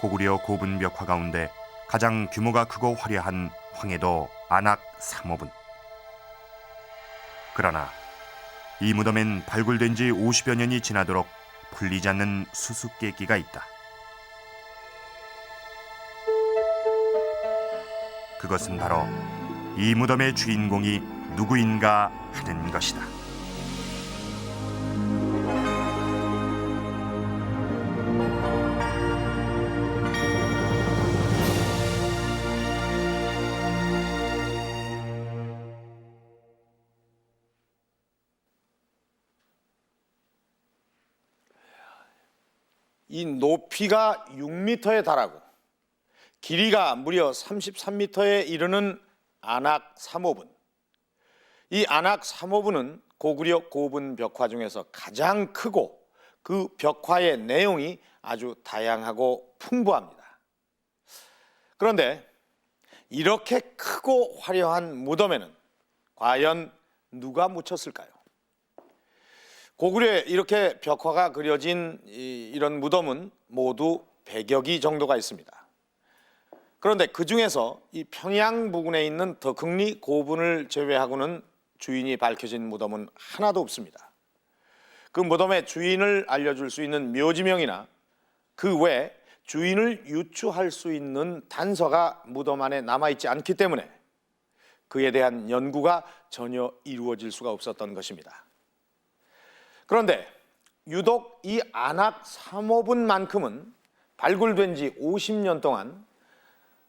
고구려 고분 벽화 가운데 가장 규모가 크고 화려한 황해도 안악 3호분. 그러나 이 무덤엔 발굴된 지 50여 년이 지나도록 풀리지 않는 수수께끼가 있다. 그것은 바로 이 무덤의 주인공이 누구인가 하는 것이다. 이 높이가 6m에 달하고 길이가 무려 33m에 이르는 안악 3호분. 이 안악 3호분은 고구려 고분 벽화 중에서 가장 크고 그 벽화의 내용이 아주 다양하고 풍부합니다. 그런데 이렇게 크고 화려한 무덤에는 과연 누가 묻혔을까요? 고구려에 이렇게 벽화가 그려진 이런 무덤은 모두 100여 기 정도가 있습니다. 그런데 그 중에서 이 평양 부근에 있는 덕흥리 고분을 제외하고는 주인이 밝혀진 무덤은 하나도 없습니다. 그 무덤의 주인을 알려줄 수 있는 묘지명이나 그 외 주인을 유추할 수 있는 단서가 무덤 안에 남아있지 않기 때문에 그에 대한 연구가 전혀 이루어질 수가 없었던 것입니다. 그런데 유독 이 안악 3호분만큼은 발굴된 지 50년 동안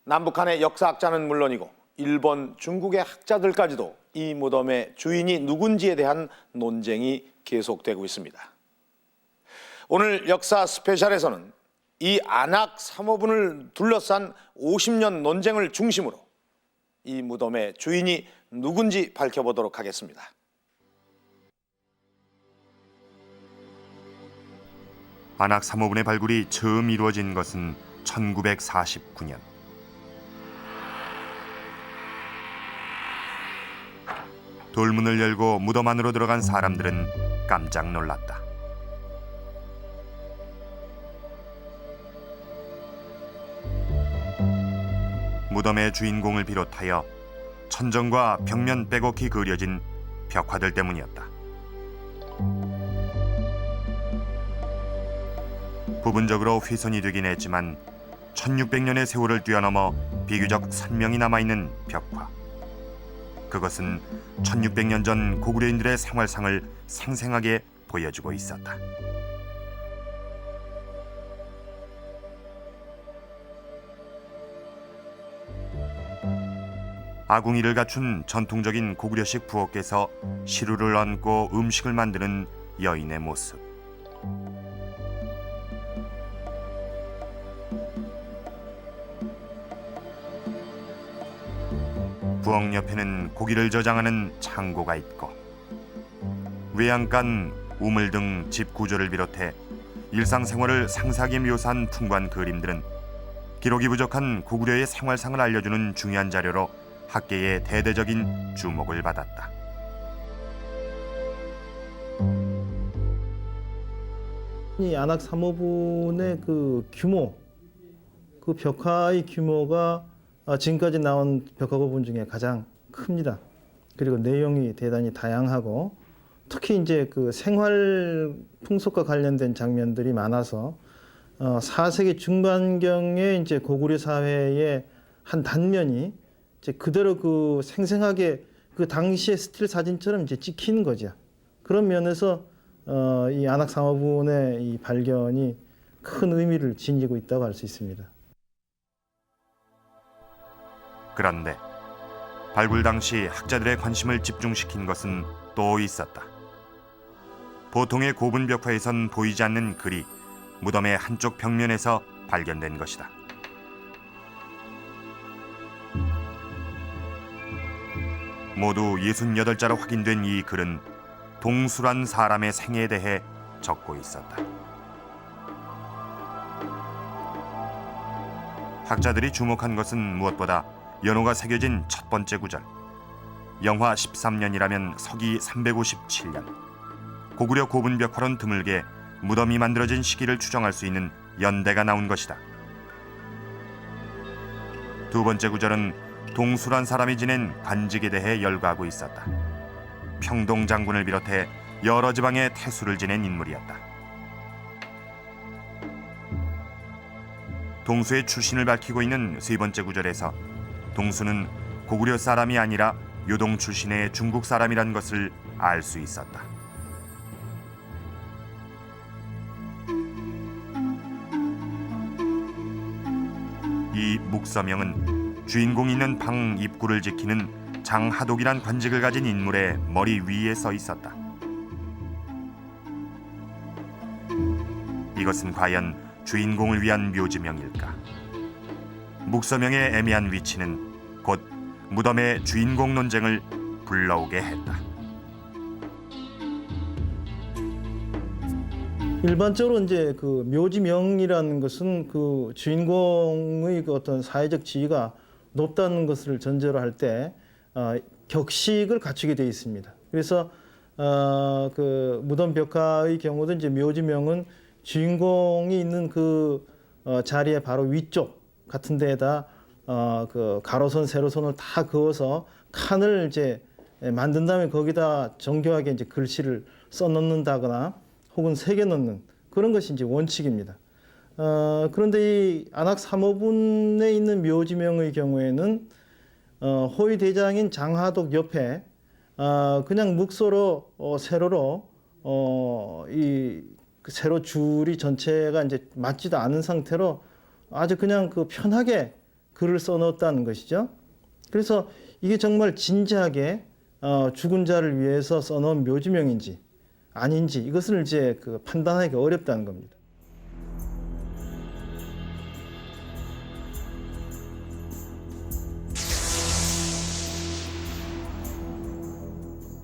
남북한의 역사학자는 물론이고 일본, 중국의 학자들까지도 이 무덤의 주인이 누군지에 대한 논쟁이 계속되고 있습니다. 오늘 역사 스페셜에서는 이 안악 3호분을 둘러싼 50년 논쟁을 중심으로 이 무덤의 주인이 누군지 밝혀보도록 하겠습니다. 안악 3호분의 발굴이 처음 이루어진 것은 1949년. 돌문을 열고 무덤 안으로 들어간 사람들은 깜짝 놀랐다. 무덤의 주인공을 비롯하여 천정과 벽면 빼곡히 그려진 벽화들 때문이었다. 부분적으로 훼손이 되긴 했지만 1600년의 세월을 뛰어넘어 비교적 선명히 남아있는 벽화. 그것은 1600년 전 고구려인들의 생활상을 생생하게 보여주고 있었다. 아궁이를 갖춘 전통적인 고구려식 부엌에서 시루를 얹고 음식을 만드는 여인의 모습. 부엌 옆에는 고기를 저장하는 창고가 있고 외양간, 우물 등 집 구조를 비롯해 일상생활을 상세하게 묘사한 풍부한 그림들은 기록이 부족한 고구려의 생활상을 알려주는 중요한 자료로 학계의 대대적인 주목을 받았다. 이 안악 3호분의 그 규모, 그 벽화의 규모가 지금까지 나온 벽화고분 중에 가장 큽니다. 그리고 내용이 대단히 다양하고 특히 이제 그 생활 풍속과 관련된 장면들이 많아서 4세기 중반경에 이제 고구려 사회의 한 단면이 이제 그대로 그 생생하게 그 당시의 스틸 사진처럼 이제 찍히는 거죠. 그런 면에서 이 안악 3호분의 이 발견이 큰 의미를 지니고 있다고 할 수 있습니다. 그런데 발굴 당시 학자들의 관심을 집중시킨 것은 또 있었다. 보통의 고분 벽화에선 보이지 않는 글이 무덤의 한쪽 벽면에서 발견된 것이다. 모두 68자로 확인된 이 글은 동수란 사람의 생애에 대해 적고 있었다. 학자들이 주목한 것은 무엇보다 연호가 새겨진 첫 번째 구절. 영화 13년이라면 서기 357년. 고구려 고분벽화론 드물게 무덤이 만들어진 시기를 추정할 수 있는 연대가 나온 것이다. 두 번째 구절은 동수란 사람이 지낸 관직에 대해 열거하고 있었다. 평동 장군을 비롯해 여러 지방에 태수를 지낸 인물이었다. 동수의 출신을 밝히고 있는 세 번째 구절에서 동수는 고구려 사람이 아니라 요동 출신의 중국 사람이란 것을 알 수 있었다. 이 묵서명은 주인공 있는 방 입구를 지키는 장하독이란 관직을 가진 인물의 머리 위에 서 있었다. 이것은 과연 주인공을 위한 묘지명일까? 묵서명의 애매한 위치는 곧 무덤의 주인공 논쟁을 불러오게 했다. 일반적으로 이제 그 묘지명이라는 것은 그 주인공의 그 어떤 사회적 지위가 높다는 것을 전제로 할 때 격식을 갖추게 되어 있습니다. 그래서 그 무덤 벽화의 경우도 이제 묘지명은 주인공이 있는 그 자리에 바로 위쪽 같은 데에다 그 가로선, 세로선을 다 그어서 칸을 이제 만든 다음에 거기다 정교하게 이제 글씨를 써 넣는다거나 혹은 새겨 넣는 그런 것이 이제 원칙입니다. 그런데 이 안악 3호분에 있는 묘지명의 경우에는 호위 대장인 장하독 옆에 그냥 묵서로 세로로 이 세로 줄이 전체가 이제 맞지도 않은 상태로 아주 그냥 그 편하게 글을 써 넣었다는 것이죠. 그래서 이게 정말 진지하게 죽은 자를 위해서 써 넣은 묘지명인지 아닌지 이것을 이제 그 판단하기가 어렵다는 겁니다.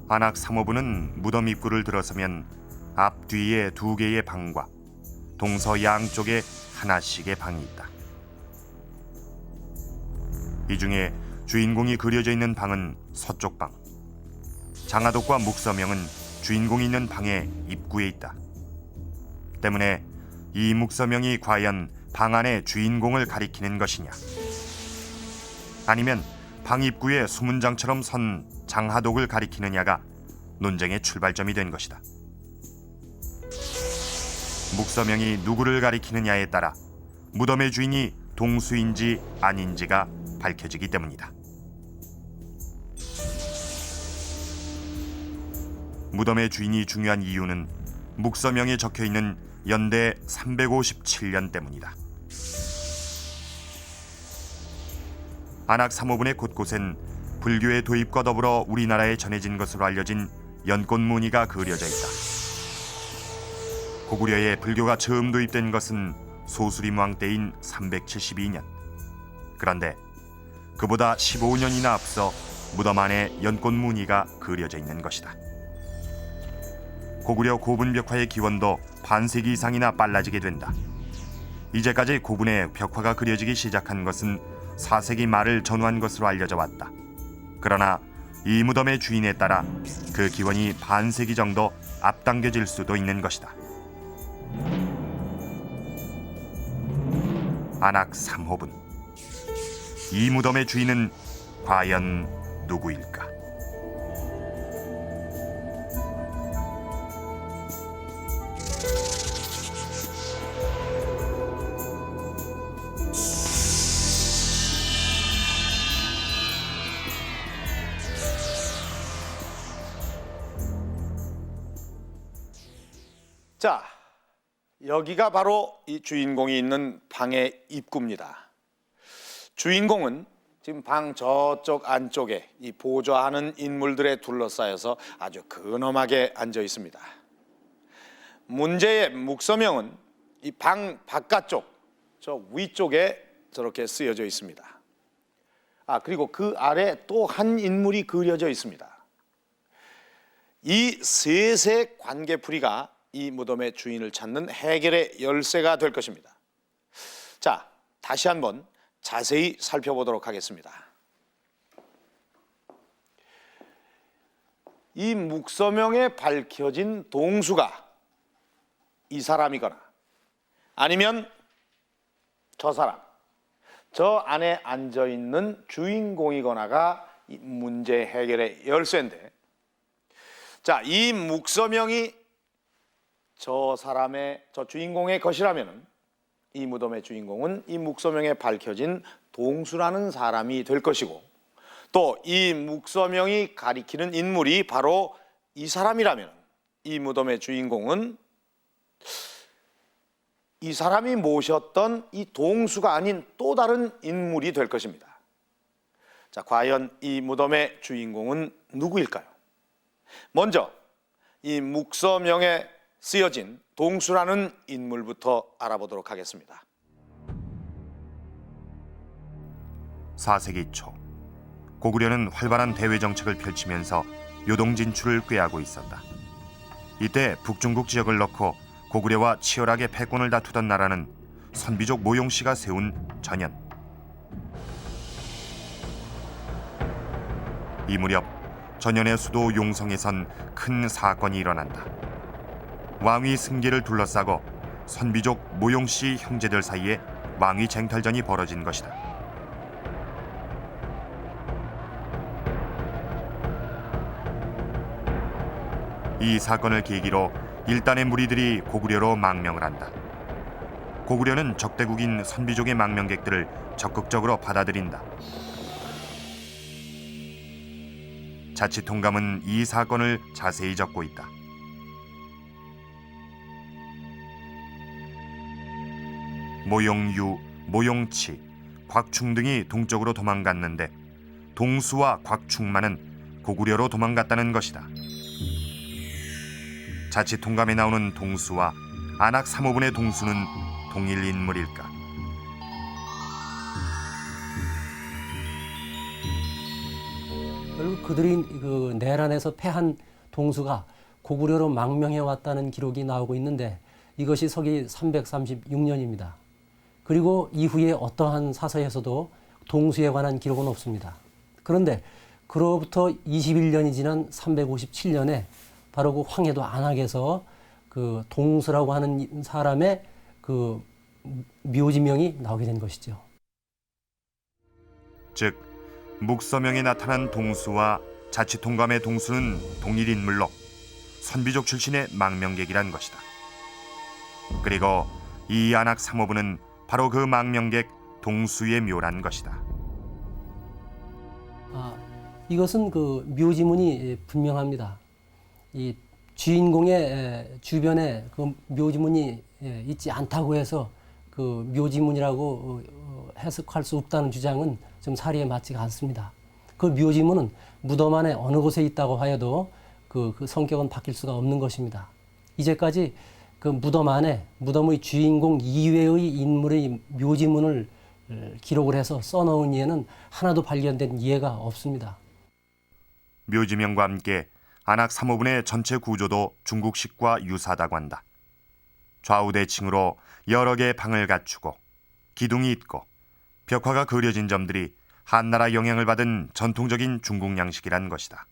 안악 3호부는 무덤 입구를 들어서면 앞뒤에 2개의 방과 동서 양쪽에 하나씩의 방이 있다. 이 중에 주인공이 그려져 있는 방은 서쪽 방, 장하독과 묵서명은 주인공이 있는 방의 입구에 있다. 때문에 이 묵서명이 과연 방 안의 주인공을 가리키는 것이냐, 아니면 방 입구에 수문장처럼 선 장하독을 가리키느냐가 논쟁의 출발점이 된 것이다. 묵서명이 누구를 가리키느냐에 따라 무덤의 주인이 동수인지 아닌지가 밝혀지기 때문이다. 무덤의 주인이 중요한 이유는 묵서명에 적혀있는 연대 357년 때문이다. 안악 3호분의 곳곳엔 불교의 도입과 더불어 우리나라에 전해진 것으로 알려진 연꽃무늬가 그려져 있다. 고구려에 불교가 처음 도입된 것은 소수림왕 때인 372년. 그런데 그보다 15년이나 앞서 무덤 안에 연꽃무늬가 그려져 있는 것이다. 고구려 고분 벽화의 기원도 반세기 이상이나 빨라지게 된다. 이제까지 고분에 벽화가 그려지기 시작한 것은 4세기 말을 전후한 것으로 알려져 왔다. 그러나 이 무덤의 주인에 따라 그 기원이 반세기 정도 앞당겨질 수도 있는 것이다. 안악 3호분, 이 무덤의 주인은 과연 누구일까? 자, 여기가 바로 이 주인공이 있는 방의 입구입니다. 주인공은 지금 방 저쪽 안쪽에 이 보좌하는 인물들에 둘러싸여서 아주 근엄하게 앉아 있습니다. 문제의 묵서명은 이 방 바깥쪽 저 위쪽에 저렇게 쓰여져 있습니다. 그리고 그 아래 또 한 인물이 그려져 있습니다. 이 셋의 관계풀이가 이 무덤의 주인을 찾는 해결의 열쇠가 될 것입니다. 자, 다시 한번 자세히 살펴보도록 하겠습니다. 이 묵서명에 밝혀진 동수가 이 사람이거나 아니면 저 사람, 저 안에 앉아 있는 주인공이거나가 이 문제 해결의 열쇠인데, 자, 이 묵서명이 저 주인공의 것이라면은 이 무덤의 주인공은 이 묵서명에 밝혀진 동수라는 사람이 될 것이고, 또 이 묵서명이 가리키는 인물이 바로 이 사람이라면 이 무덤의 주인공은 이 사람이 모셨던 이 동수가 아닌 또 다른 인물이 될 것입니다. 자, 과연 이 무덤의 주인공은 누구일까요? 먼저 이 묵서명에 쓰여진 동수라는 인물부터 알아보도록 하겠습니다. 4세기 초 고구려는 활발한 대외 정책을 펼치면서 요동 진출을 꾀하고 있었다. 이때 북중국 지역을 넣고 고구려와 치열하게 패권을 다투던 나라는 선비족 모용씨가 세운 전현. 이 무렵 전현의 수도 용성에선 큰 사건이 일어난다. 왕위 승계를 둘러싸고 선비족 모용씨 형제들 사이에 왕위 쟁탈전이 벌어진 것이다. 이 사건을 계기로 일단의 무리들이 고구려로 망명을 한다. 고구려는 적대국인 선비족의 망명객들을 적극적으로 받아들인다. 자치통감은 이 사건을 자세히 적고 있다. 모용유, 모용치, 곽충 등이 동쪽으로 도망갔는데 동수와 곽충만은 고구려로 도망갔다는 것이다. 자치통감에 나오는 동수와 안악 3호분의 동수는 동일 인물일까? 결국 그들이 내란에서 패한 동수가 고구려로 망명해 왔다는 기록이 나오고 있는데 이것이 서기 336년입니다. 그리고 이후에 어떠한 사서에서도 동수에 관한 기록은 없습니다. 그런데 그로부터 21년이 지난 357년에 바로 그 황해도 안악에서 그 동수라고 하는 사람의 그 묘지명이 나오게 된 것이죠. 즉 묵서명에 나타난 동수와 자치통감의 동수는 동일 인물로 선비족 출신의 망명객이란 것이다. 그리고 이 안악 3호부는 바로 그 망명객 동수의 묘란 것이다. 이것은 그 묘지문이 분명합니다. 이 주인공의 주변에 그 묘지문이 있지 않다고 해서 그 묘지문이라고 해석할 수 없다는 주장은 좀 사리에 맞지가 않습니다. 그 묘지문은 무덤 안에 어느 곳에 있다고 하여도 그 성격은 바뀔 수가 없는 것입니다. 이제까지 그 무덤 안에 무덤의 주인공 이외의 인물의 묘지문을 기록을 해서 써놓은 예는 하나도 발견된 예가 없습니다. 묘지명과 함께 안악 3호분의 전체 구조도 중국식과 유사하다고 한다. 좌우대칭으로 여러 개의 방을 갖추고 기둥이 있고 벽화가 그려진 점들이 한나라 영향을 받은 전통적인 중국 양식이란 것이다.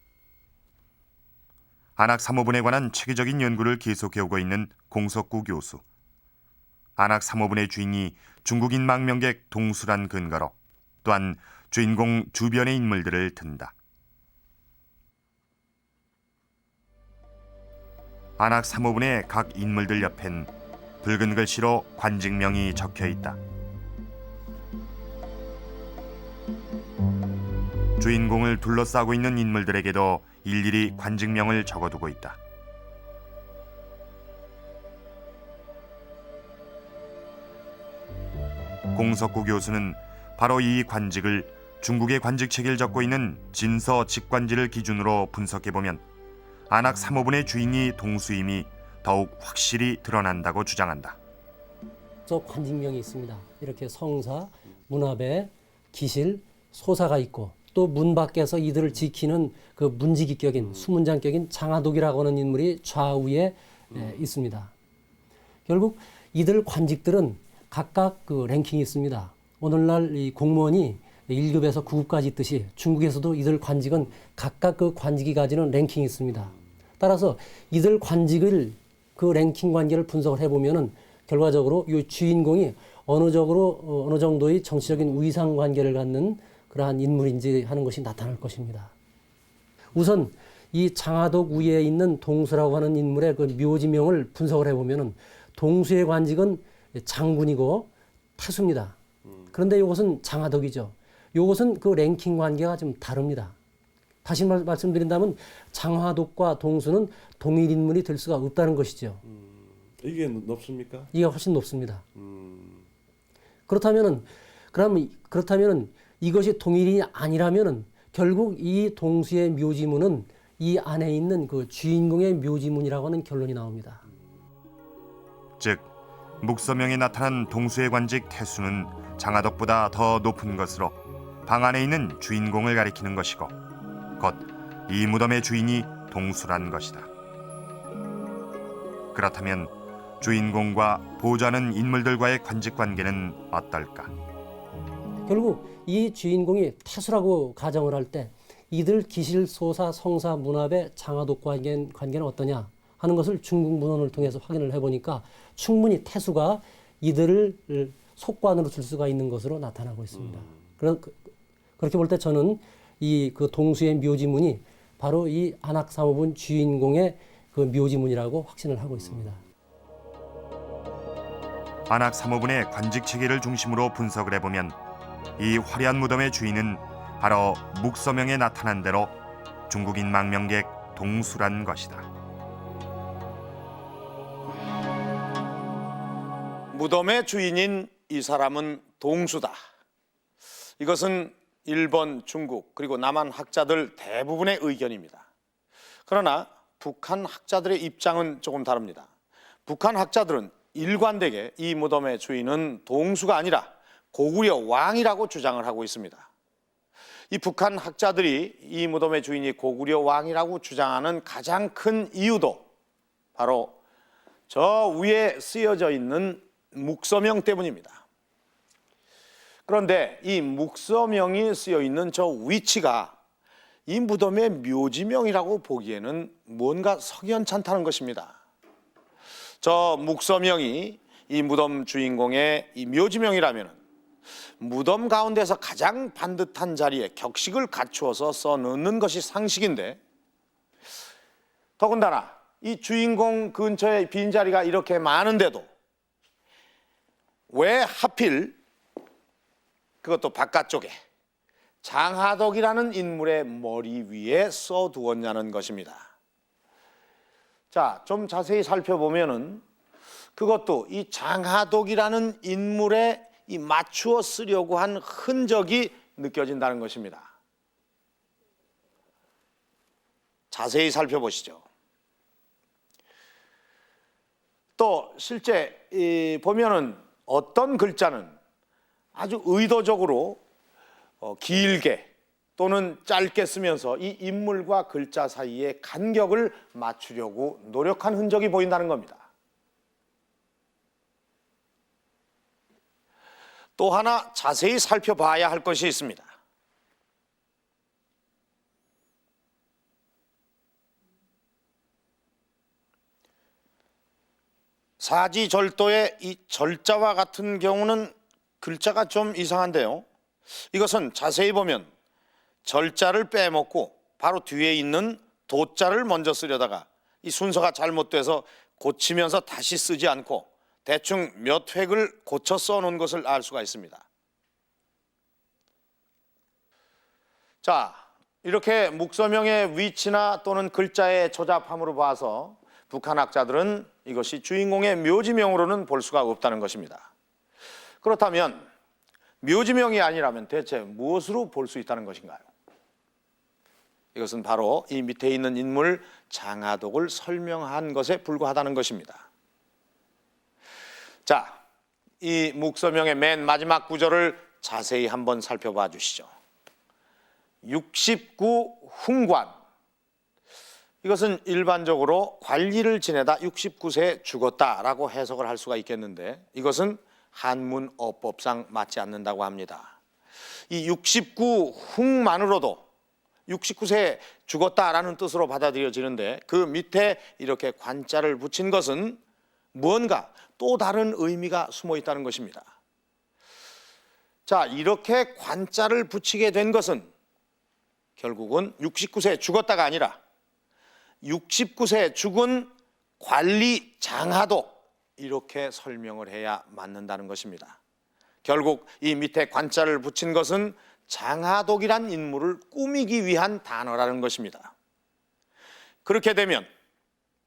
안악 3호분에 관한 체계적인 연구를 계속해오고 있는 공석구 교수. 안악 3호분의 주인이 중국인 망명객 동수란 근거로 또한 주인공 주변의 인물들을 든다. 안악 3호분의 각 인물들 옆엔 붉은 글씨로 관직명이 적혀 있다. 주인공을 둘러싸고 있는 인물들에게도 일일이 관직명을 적어두고 있다. 공석구 교수는 바로 이 관직을 중국의 관직책을 적고 있는 진서 직관지를 기준으로 분석해보면 안악 3호분의 주인이 동수임이 더욱 확실히 드러난다고 주장한다. 저 관직명이 있습니다. 이렇게 성사, 문화배, 기실, 소사가 있고 또 문 밖에서 이들을 지키는 그 문지기격인 수문장격인 장하독이라고 하는 인물이 좌우에 있습니다. 결국 이들 관직들은 각각 그 랭킹이 있습니다. 오늘날 이 공무원이 1급에서 9급까지 있듯이 중국에서도 이들 관직은 각각 그 관직이 가지는 랭킹이 있습니다. 따라서 이들 관직을 그 랭킹 관계를 분석을 해보면은 결과적으로 이 주인공이 어느 정도의 정치적인 위상 관계를 갖는 그러한 인물인지 하는 것이 나타날 것입니다. 우선 이 장하독 위에 있는 동수라고 하는 인물의 그 묘지명을 분석을 해보면은 동수의 관직은 장군이고 태수입니다. 그런데 이것은 장하독이죠. 이것은 그 랭킹 관계가 좀 다릅니다. 다시 말씀드린다면 장하독과 동수는 동일 인물이 될 수가 없다는 것이죠. 이게 높습니까? 이게 훨씬 높습니다. 그렇다면은 이것이 동일이 아니라면은 결국 이 동수의 묘지문은 이 안에 있는 그 주인공의 묘지문이라고 하는 결론이 나옵니다. 즉 묵서명에 나타난 동수의 관직 태수는 장하독보다 더 높은 것으로 방 안에 있는 주인공을 가리키는 것이고 곧 이 무덤의 주인이 동수란 것이다. 그렇다면 주인공과 보좌하는 인물들과의 관직 관계는 어떨까? 결국 이 주인공이 태수라고 가정을 할 때 이들 기실, 소사, 성사, 문합의 장하독과 관계는 어떠냐 하는 것을 중국 문헌을 통해서 확인을 해보니까 충분히 태수가 이들을 속관으로 줄 수가 있는 것으로 나타나고 있습니다. 그렇게 볼 때 저는 이 그 동수의 묘지문이 바로 이 안악사모분 주인공의 그 묘지문이라고 확신을 하고 있습니다. 안악 사모분의 관직 체계를 중심으로 분석을 해보면 이 화려한 무덤의 주인은 바로 묵서명에 나타난 대로 중국인 망명객 동수란 것이다. 무덤의 주인인 이 사람은 동수다. 이것은 일본, 중국 그리고 남한 학자들 대부분의 의견입니다. 그러나 북한 학자들의 입장은 조금 다릅니다. 북한 학자들은 일관되게 이 무덤의 주인은 동수가 아니라 고구려 왕이라고 주장을 하고 있습니다. 이 북한 학자들이 이 무덤의 주인이 고구려 왕이라고 주장하는 가장 큰 이유도 바로 저 위에 쓰여져 있는 묵서명 때문입니다. 그런데 이 묵서명이 쓰여 있는 저 위치가 이 무덤의 묘지명이라고 보기에는 뭔가 석연찮다는 것입니다. 저 묵서명이 이 무덤 주인공의 이 묘지명이라면 무덤 가운데서 가장 반듯한 자리에 격식을 갖추어서 써넣는 것이 상식인데, 더군다나 이 주인공 근처에 빈자리가 이렇게 많은데도 왜 하필 그것도 바깥쪽에 장하독이라는 인물의 머리 위에 써두었냐는 것입니다. 자, 좀 자세히 살펴보면은 그것도 이 장하독이라는 인물에 이 맞추어 쓰려고 한 흔적이 느껴진다는 것입니다. 자세히 살펴보시죠. 또 실제 보면은 어떤 글자는 아주 의도적으로 길게 또는 짧게 쓰면서 이 인물과 글자 사이의 간격을 맞추려고 노력한 흔적이 보인다는 겁니다. 또 하나 자세히 살펴봐야 할 것이 있습니다. 사지절도의 이 절자와 같은 경우는 글자가 좀 이상한데요. 이것은 자세히 보면 절자를 빼먹고 바로 뒤에 있는 도자를 먼저 쓰려다가 이 순서가 잘못돼서 고치면서 다시 쓰지 않고 대충 몇 획을 고쳐 써놓은 것을 알 수가 있습니다. 자, 이렇게 묵서명의 위치나 또는 글자의 조잡함으로 봐서 북한 학자들은 이것이 주인공의 묘지명으로는 볼 수가 없다는 것입니다. 그렇다면 묘지명이 아니라면 대체 무엇으로 볼 수 있다는 것인가요? 이것은 바로 이 밑에 있는 인물 장하독을 설명한 것에 불과하다는 것입니다. 자, 이 묵서명의 맨 마지막 구절을 자세히 한번 살펴봐 주시죠. 69 훈관. 이것은 일반적으로 관리를 지내다 69세에 죽었다라고 해석을 할 수가 있겠는데, 이것은 한문 어법상 맞지 않는다고 합니다. 이 69 훈만으로도 69세에 죽었다라는 뜻으로 받아들여지는데, 그 밑에 이렇게 관자를 붙인 것은 무언가 또 다른 의미가 숨어 있다는 것입니다. 자, 이렇게 관자를 붙이게 된 것은 결국은 69세에 죽었다가 아니라 69세에 죽은 관리 장하도, 이렇게 설명을 해야 맞는다는 것입니다. 결국 이 밑에 관자를 붙인 것은 장하독이란 인물을 꾸미기 위한 단어라는 것입니다. 그렇게 되면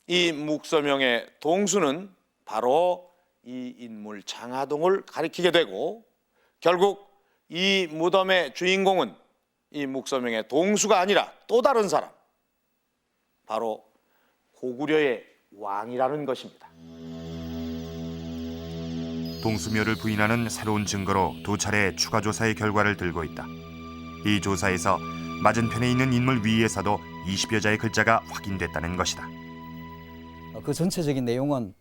이 묵서명의 동수는 바로 이 인물 장하동을 가리키게 되고, 결국 이 무덤의 주인공은 이 묵서명의 동수가 아니라 또 다른 사람, 바로 고구려의 왕이라는 것입니다. 동수묘를 부인하는 새로운 증거로 두 차례 추가 조사의 결과를 들고 있다. 이 조사에서 맞은편에 있는 인물 위에서도 20여 자의 글자가 확인됐다는 것이다. 그 전체적인 내용은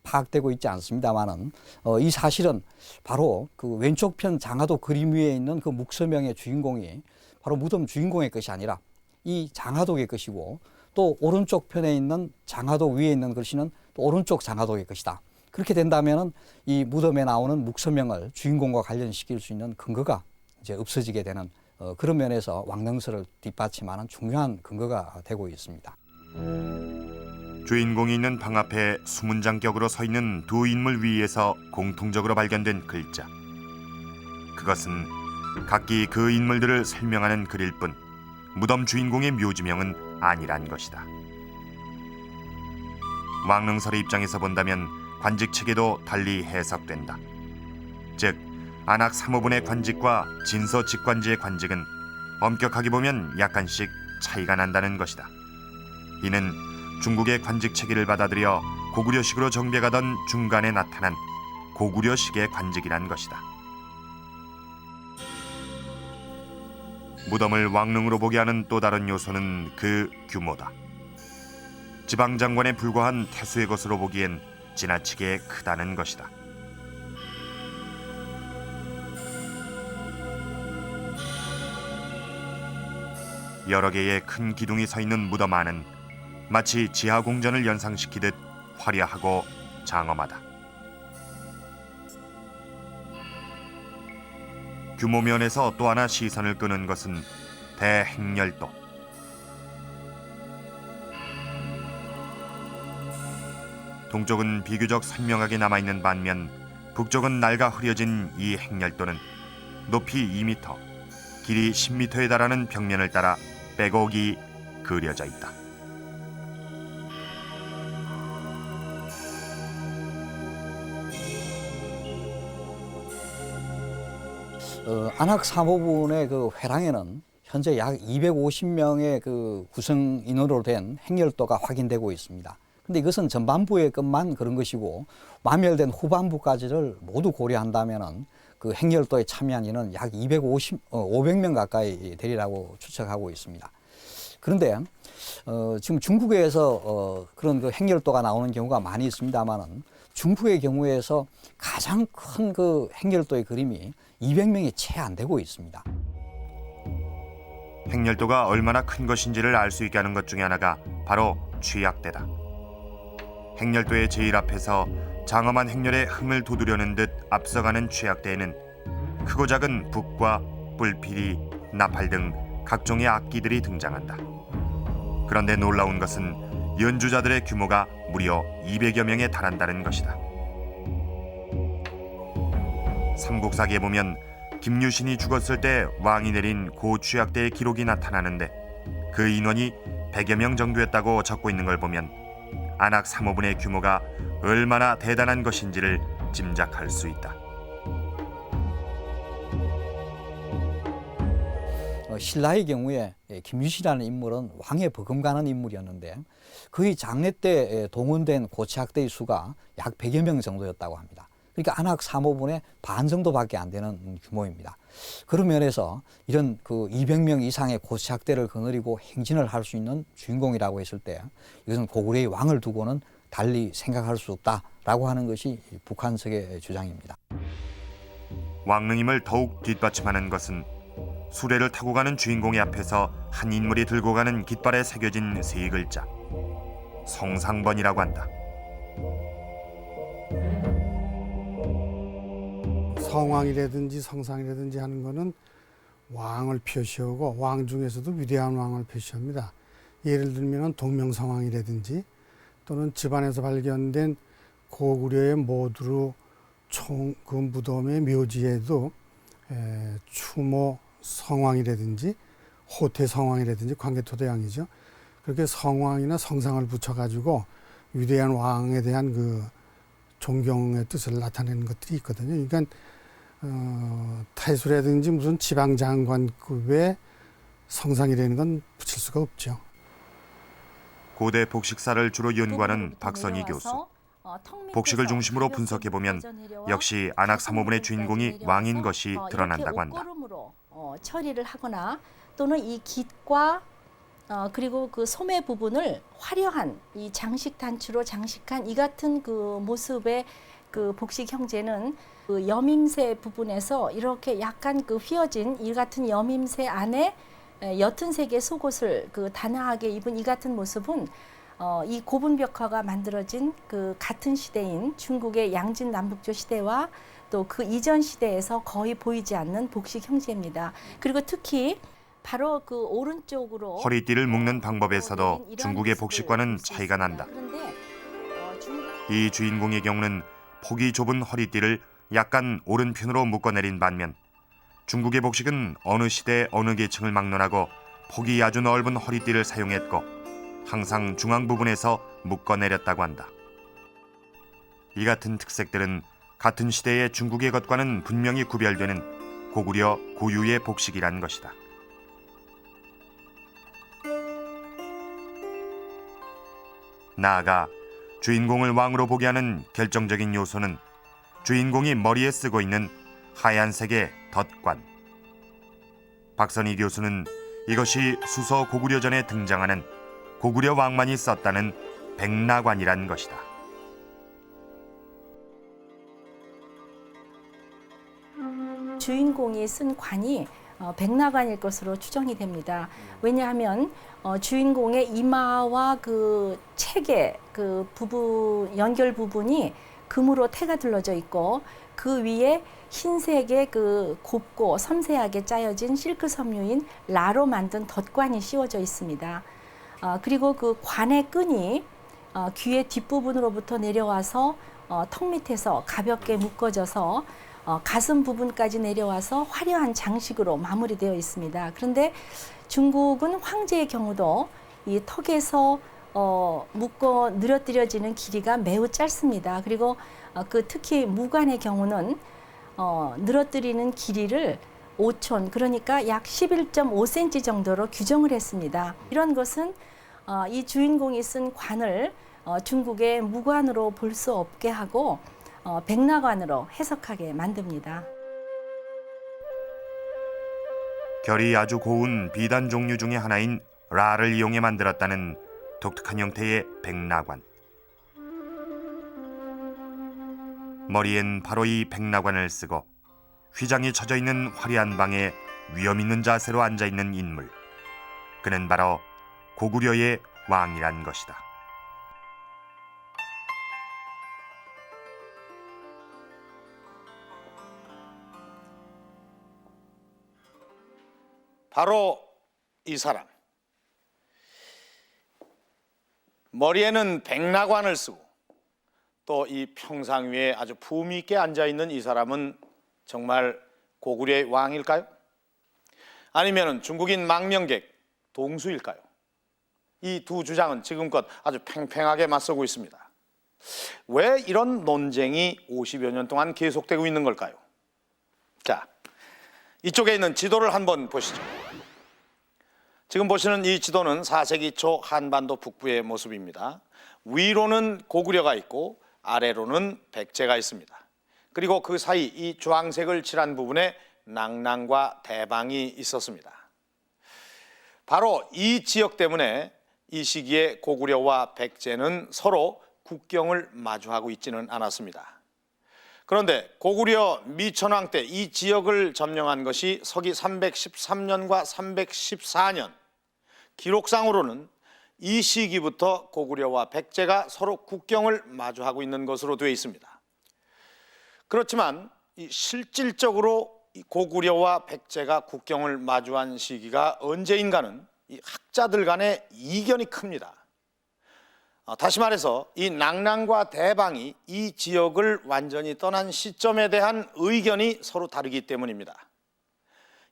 파악되고 있지 않습니다만은 이 사실은 바로 그 왼쪽 편 장하도 그림 위에 있는 그 묵서명의 주인공이 바로 무덤 주인공의 것이 아니라 이 장하독의 것이고, 또 오른쪽 편에 있는 장하독 위에 있는 글씨는 또 오른쪽 장하독의 것이다. 그렇게 된다면은 이 무덤에 나오는 묵서명을 주인공과 관련시킬 수 있는 근거가 이제 없어지게 되는 그런 면에서 왕릉서를 뒷받침하는 중요한 근거가 되고 있습니다. 주인공이 있는 방 앞에 수문장격으로 서 있는 두 인물 위에서 공통적으로 발견된 글자. 그것은 각기 그 인물들을 설명하는 글일 뿐 무덤 주인공의 묘지명은 아니란 것이다. 왕릉설의 입장에서 본다면 관직책에도 달리 해석된다. 즉, 안악 3호분의 관직과 진서 직관지의 관직은 엄격하게 보면 약간씩 차이가 난다는 것이다. 이는 중국의 관직 체계를 받아들여 고구려식으로 정비해가던 중간에 나타난 고구려식의 관직이란 것이다. 무덤을 왕릉으로 보게 하는 또 다른 요소는 그 규모다. 지방장관에 불과한 태수의 것으로 보기엔 지나치게 크다는 것이다. 여러 개의 큰 기둥이 서 있는 무덤 안은 마치 지하공전을 연상시키듯 화려하고 장엄하다. 규모 면에서 또 하나 시선을 끄는 것은 대행렬도. 동쪽은 비교적 선명하게 남아있는 반면 북쪽은 낡아 흐려진 이 행렬도는 높이 2m, 길이 10m에 달하는 벽면을 따라 빼곡이 그려져 있다. 안악 3호분의 그 회랑에는 현재 약 250명의 그 구성 인원으로 된 행렬도가 확인되고 있습니다. 근데 이것은 전반부의 것만 그런 것이고, 마멸된 후반부까지를 모두 고려한다면은 그 행렬도에 참여한 인은 약 500명 가까이 되리라고 추측하고 있습니다. 그런데 지금 중국에서 그런 그 행렬도가 나오는 경우가 많이 있습니다만은 중국의 경우에서 가장 큰 그 행렬도의 그림이 200명이 채 안 되고 있습니다. 행렬도가 얼마나 큰 것인지를 알 수 있게 하는 것 중에 하나가 바로 취약대다. 행렬도의 제일 앞에서 장엄한 행렬의 흥을 돋우려는 듯 앞서가는 취약대에는 크고 작은 북과 뿔피리, 나팔 등 각종의 악기들이 등장한다. 그런데 놀라운 것은 연주자들의 규모가 무려 200여 명에 달한다는 것이다. 삼국사기에 보면 김유신이 죽었을 때 왕이 내린 고취약대의 기록이 나타나는데 그 인원이 100여 명 정도였다고 적고 있는 걸 보면 안악 3호분의 규모가 얼마나 대단한 것인지를 짐작할 수 있다. 신라의 경우에 김유신이라는 인물은 왕에 버금가는 인물이었는데 그의 장례 때 동원된 고치학대의 수가 약 100여 명 정도였다고 합니다. 그러니까 안악 3호분의 반 정도밖에 안 되는 규모입니다. 그런 면에서 이런 그 200명 이상의 고치학대를 거느리고 행진을 할 수 있는 주인공이라고 했을 때 이것은 고구려의 왕을 두고는 달리 생각할 수 없다라고 하는 것이 북한 측의 주장입니다. 왕릉임을 더욱 뒷받침하는 것은 수레를 타고 가는 주인공의 앞에서 한 인물이 들고 가는 깃발에 새겨진 세 글자, 성상번이라고 한다. 성왕이라든지 성상이라든지 하는 거는 왕을 표시하고 왕 중에서도 위대한 왕을 표시합니다. 예를 들면 동명성왕이라든지 또는 집안에서 발견된 고구려의 모두로 총 그 무덤의 묘지에도 추모 성왕이라든지 호태 성왕이라든지 관계토대왕이죠. 그렇게 성왕이나 성상을 붙여가지고 위대한 왕에 대한 그 존경의 뜻을 나타내는 것들이 있거든요. 그러니까 태수라든지 무슨 지방장관급의 성상이라는 건 붙일 수가 없죠. 고대 복식사를 주로 연구하는 박선희 교수. 복식을 중심으로 분석해보면 역시 안악 3호분의 주인공이 왕인 것이 드러난다고 한다. 옷걸음으로 처리를 하거나 또는 이 깃과 그리고 그 소매 부분을 화려한 이 장식 단추로 장식한 이 같은 그 모습의 그 복식 형제는 그 여밈새 부분에서 이렇게 약간 그 휘어진 이 같은 여밈새 안에 옅은 색의 속옷을 그 단아하게 입은 이 같은 모습은 이 고분벽화가 만들어진 그 같은 시대인 중국의 양진 남북조 시대와 또 그 이전 시대에서 거의 보이지 않는 복식 형제입니다. 그리고 특히 바로 그 오른쪽으로 허리띠를 묶는 방법에서도 중국의 복식과는 차이가 난다. 이 주인공의 경우는 폭이 좁은 허리띠를 약간 오른편으로 묶어내린 반면 중국의 복식은 어느 시대 어느 계층을 막론하고 폭이 아주 넓은 허리띠를 사용했고 항상 중앙 부분에서 묶어내렸다고 한다. 이 같은 특색들은 같은 시대의 중국의 것과는 분명히 구별되는 고구려 고유의 복식이란 것이다. 나아가 주인공을 왕으로 보게 하는 결정적인 요소는 주인공이 머리에 쓰고 있는 하얀색의 덧관. 박선희 교수는 이것이 수서 고구려전에 등장하는 고구려 왕만이 썼다는 백나관이란 것이다. 주인공이 쓴 관이 백나관일 것으로 추정이 됩니다. 왜냐하면 주인공의 이마와 그 책의 그 부분 연결 부분이 금으로 태가 둘러져 있고 그 위에 흰색의 그 곱고 섬세하게 짜여진 실크 섬유인 라로 만든 덧관이 씌워져 있습니다. 그리고 그 관의 끈이 귀의 뒷부분으로부터 내려와서 턱 밑에서 가볍게 묶어져서 가슴 부분까지 내려와서 화려한 장식으로 마무리되어 있습니다. 그런데 중국은 황제의 경우도 이 턱에서 묶어 늘어뜨려지는 길이가 매우 짧습니다. 그리고 그 특히 무관의 경우는 늘어뜨리는 길이를 5촌, 그러니까 약 11.5cm 정도로 규정을 했습니다. 이런 것은 이 주인공이 쓴 관을 중국의 무관으로 볼 수 없게 하고 백나관으로 해석하게 만듭니다. 결이 아주 고운 비단 종류 중의 하나인 라를 이용해 만들었다는 독특한 형태의 백나관. 머리엔 바로 이 백나관을 쓰고 휘장이 쳐져 있는 화려한 방에 위험 있는 자세로 앉아 있는 인물. 그는 바로 고구려의 왕이란 것이다. 바로 이 사람. 머리에는 백나관을 쓰고 또 이 평상 위에 아주 품위 있게 앉아 있는 이 사람은 정말 고구려의 왕일까요? 아니면 중국인 망명객 동수일까요? 이 두 주장은 지금껏 아주 팽팽하게 맞서고 있습니다. 왜 이런 논쟁이 50여 년 동안 계속되고 있는 걸까요? 자, 이쪽에 있는 지도를 한번 보시죠. 지금 보시는 이 지도는 4세기 초 한반도 북부의 모습입니다. 위로는 고구려가 있고 아래로는 백제가 있습니다. 그리고 그 사이 이 주황색을 칠한 부분에 낭랑과 대방이 있었습니다. 바로 이 지역 때문에 이 시기에 고구려와 백제는 서로 국경을 마주하고 있지는 않았습니다. 그런데 고구려 미천왕 때 이 지역을 점령한 것이 서기 313년과 314년, 기록상으로는 이 시기부터 고구려와 백제가 서로 국경을 마주하고 있는 것으로 되어 있습니다. 그렇지만 이 실질적으로 이 고구려와 백제가 국경을 마주한 시기가 언제인가는 이 학자들 간의 이견이 큽니다. 다시 말해서 이 낭랑과 대방이 이 지역을 완전히 떠난 시점에 대한 의견이 서로 다르기 때문입니다.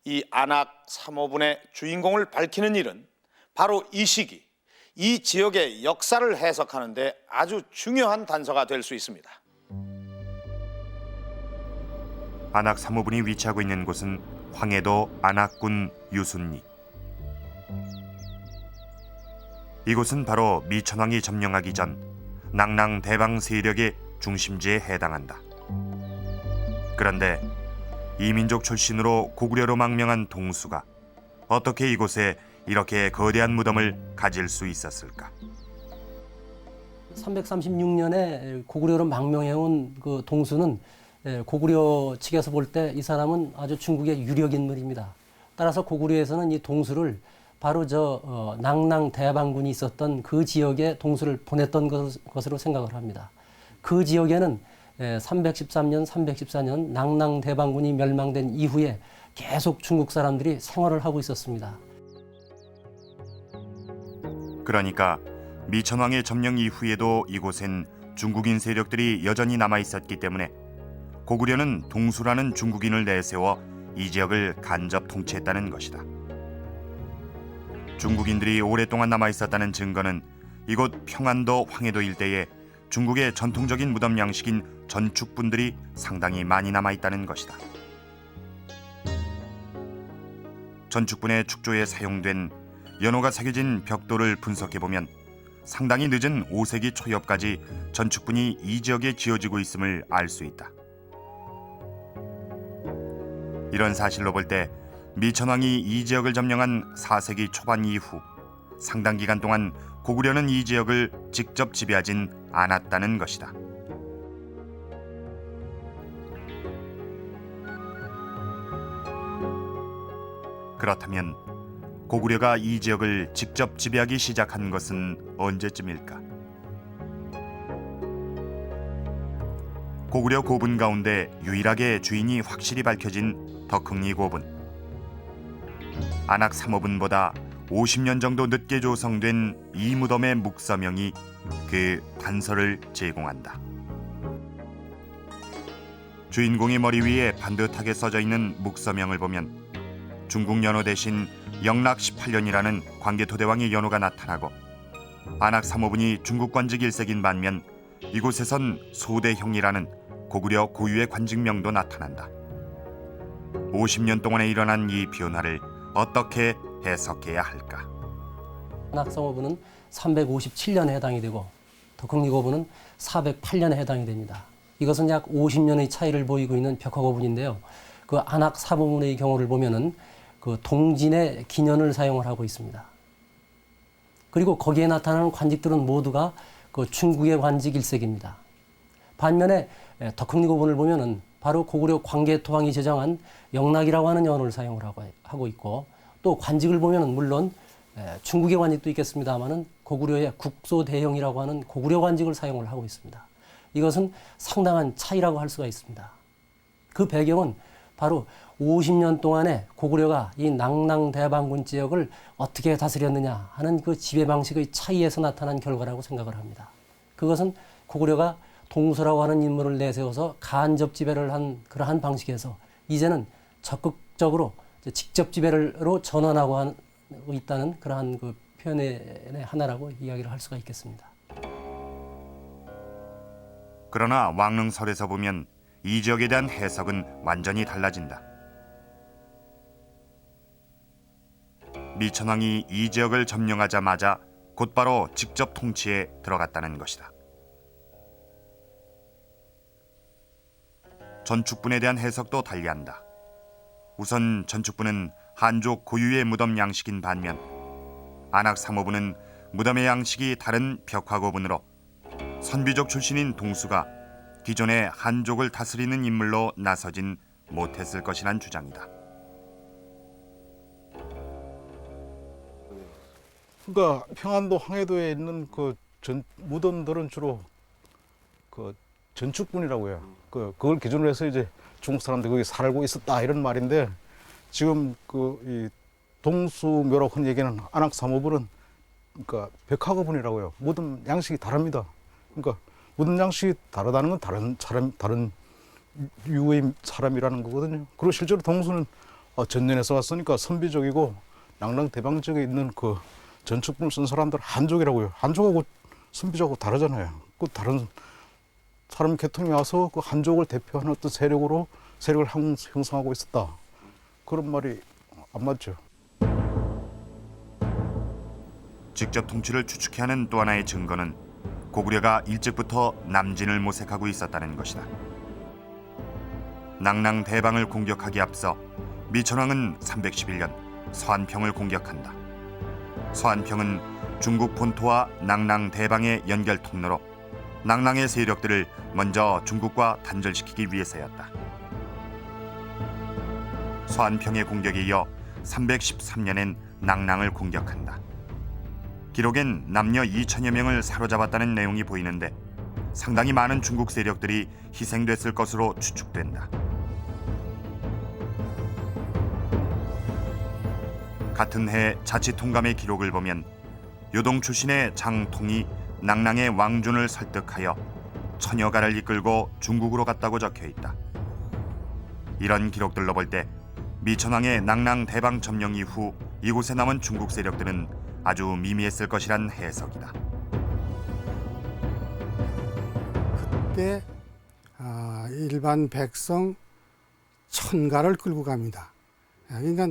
이 안악 3호분의 주인공을 밝히는 일은 바로 이 시기, 이 지역의 역사를 해석하는 데 아주 중요한 단서가 될 수 있습니다. 안악 3호분이 위치하고 있는 곳은 황해도 안악군 유순리. 이곳은 바로 미천왕이 점령하기 전 낭랑 대방 세력의 중심지에 해당한다. 그런데 이민족 출신으로 고구려로 망명한 동수가 어떻게 이곳에 이렇게 거대한 무덤을 가질 수 있었을까? 336년에 고구려로 망명해온 그 동수는 고구려 측에서 볼 때 이 사람은 아주 중국의 유력 인물입니다. 따라서 고구려에서는 이 동수를 바로 낭랑 대방군이 있었던 그 지역에 동수를 보냈던 것으로 생각을 합니다. 그 지역에는 313년, 314년 낭랑 대방군이 멸망된 이후에 계속 중국 사람들이 생활을 하고 있었습니다. 그러니까 미천왕의 점령 이후에도 이곳엔 중국인 세력들이 여전히 남아 있었기 때문에 고구려는 동수라는 중국인을 내세워 이 지역을 간접 통치했다는 것이다. 중국인들이 오랫동안 남아 있었다는 증거는 이곳 평안도 황해도 일대에 중국의 전통적인 무덤 양식인 전축분들이 상당히 많이 남아 있다는 것이다. 전축분의 축조에 사용된 연호가 새겨진 벽돌을 분석해 보면 상당히 늦은 5세기 초엽까지 전축분이 이 지역에 지어지고 있음을 알 수 있다. 이런 사실로 볼 때 미천왕이 이 지역을 점령한 4세기 초반 이후 상당 기간 동안 고구려는 이 지역을 직접 지배하진 않았다는 것이다. 그렇다면 고구려가 이 지역을 직접 지배하기 시작한 것은 언제쯤일까? 고구려 고분 가운데 유일하게 주인이 확실히 밝혀진 덕흥리 고분. 안악 3호분보다 50년 정도 늦게 조성된 이 무덤의 묵서명이 그 단서를 제공한다. 주인공의 머리 위에 반듯하게 써져 있는 묵서명을 보면 중국 연호 대신 영락 18년이라는 광개토대왕의 연호가 나타나고 안악 3호분이 중국 관직 1세기인 반면 이곳에선 소대형이라는 고구려 고유의 관직명도 나타난다. 50년 동안에 일어난 이 변화를 어떻게 해석해야 할까? 안악 3호분은 357년에 해당이 되고 덕흥리 고분은 408년에 해당이 됩니다. 이것은 약 50년의 차이를 보이고 있는 벽화고분인데요. 그 안악 3호분의 경우를 보면은 그 동진의 기년을 사용을 하고 있습니다. 그리고 거기에 나타나는 관직들은 모두가 그 중국의 관직 1세기입니다. 반면에 덕흥리 고분을 보면은 바로 고구려 광개토왕이 제정한 영락이라고 하는 연호를 사용을 하고 있고 또 관직을 보면은 물론 중국의 관직도 있겠습니다만은 고구려의 국소대형이라고 하는 고구려 관직을 사용을 하고 있습니다. 이것은 상당한 차이라고 할 수가 있습니다. 그 배경은 바로 50년 동안에 고구려가 이 낭랑 대방군 지역을 어떻게 다스렸느냐 하는 그 지배 방식의 차이에서 나타난 결과라고 생각을 합니다. 그것은 고구려가 동수라고 하는 인물을 내세워서 간접 지배를 한 그러한 방식에서 이제는 적극적으로 직접 지배로 전환하고 있다는 그러한 그 표현의 하나라고 이야기를 할 수가 있겠습니다. 그러나 왕릉설에서 보면 이 지역에 대한 해석은 완전히 달라진다. 미천왕이 이 지역을 점령하자마자 곧바로 직접 통치에 들어갔다는 것이다. 전축분에 대한 해석도 달리한다. 우선 전축분은 한족 고유의 무덤 양식인 반면 안악 3호분은 무덤의 양식이 다른 벽화고분으로 선비족 출신인 동수가 기존의 한족을 다스리는 인물로 나서진 못했을 것이란 주장이다. 그러니까 평안도 황해도에 있는 그 무덤들은 주로 그 전축분이라고 해요. 그걸 기준으로 해서 이제 중국 사람들이 거기 살고 있었다 이런 말인데 지금 이 동수묘라고 흔히 얘기하는 안악사모불은 그러니까 벽화거분이라고요. 모든 양식이 다릅니다. 그러니까 모든 양식이 다르다는 건 다른 유의 사람이라는 거거든요. 그리고 실제로 동수는 전년에서 왔으니까 선비족이고 낭랑대방 지역에 있는 그 전축분을 쓴 사람들 한족이라고요. 한족하고 선비족하고 다르잖아요. 그 다른 사람 계통이 와서 그 한족을 대표하는 어떤 세력을 형성하고 있었다. 그런 말이 안 맞죠. 직접 통치를 추측해 하는 또 하나의 증거는 고구려가 일찍부터 남진을 모색하고 있었다는 것이다. 낭랑대방을 공격하기 앞서 미천왕은 311년 서안평을 공격한다. 서안평은 중국 본토와 낭랑대방의 연결 통로로 낭랑의 세력들을 먼저 중국과 단절시키기 위해서였다. 서안평의 공격에 이어 313년엔 낭랑을 공격한다. 기록엔 남녀 2천여 명을 사로잡았다는 내용이 보이는데 상당히 많은 중국 세력들이 희생됐을 것으로 추측된다. 같은 해 자치통감의 기록을 보면 요동 출신의 장통이 낭랑의 왕준을 설득하여 처녀가를 이끌고 중국으로 갔다고 적혀 있다. 이런 기록들로 볼 때 미천왕의 낭랑 대방 점령 이후 이곳에 남은 중국 세력들은 아주 미미했을 것이란 해석이다. 그때 일반 백성 1000가를 끌고 갑니다. 그러니까